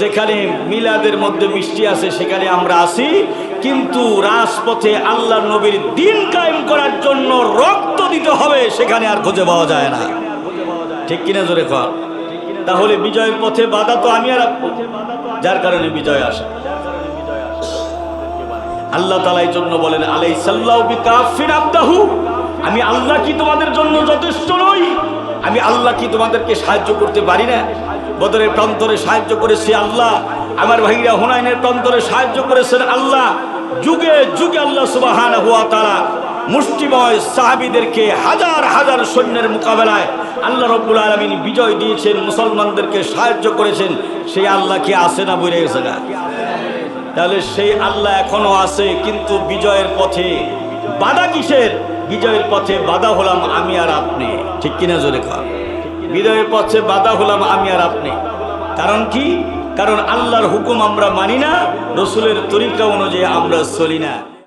যেখানে মিলাদের মধ্যে মিষ্টি আছে সেখানে আমরা আসি, কিন্তু রাজপথে আল্লাহ নবীর দিন কায়েম করার জন্য রক্ত দিতে হবে সেখানে আর খুঁজে পাওয়া যায় না। ঠিক কিনা জোরে কর? তাহলে বিজয়ের পথে বাধা তো আমি আর আপনি, যার কারণে বিজয় আসে। আল্লাহ তাআলা এই জন্য বলেন আলাইসাল্লাহু বিকাফির আবদাহু, আমি আল্লাহ কি তোমাদের জন্য যথেষ্ট নই? আমি আল্লাহ কি তোমাদেরকে সাহায্য করতে পারি না? বদরের প্রান্তরে সাহায্য করেছি আল্লাহ, আমার ভাইরা হুনাইনের প্রান্তরে সাহায্য করেছেন আল্লাহ। যুগে যুগে আল্লাহ সুবহানাহু ওয়া তাআলা মুষ্টিময় সাহাবীদেরকে হাজার হাজার সৈন্যের মোকাবেলায় আল্লাহ রাব্বুল আলামিন বিজয় দিয়েছেন, মুসলমানদেরকে সাহায্য করেছেন। সেই আল্লাহ কি আছে না বইরে গেছে না? তাহলে সেই আল্লাহ এখনো আছে, কিন্তু বিজয়ের পথে বাধা কিসের? বিজয়ের পথে বাধা হলাম আমি আর আপনি। ঠিক কিনা জোরে কর? বিজয়ের পথে বাধা হলাম আমি আর আপনি। কারণ কি? কারণ আল্লাহর হুকুম আমরা মানি না, রসুলের তরিকা অনুযায়ী আমরা চলি না।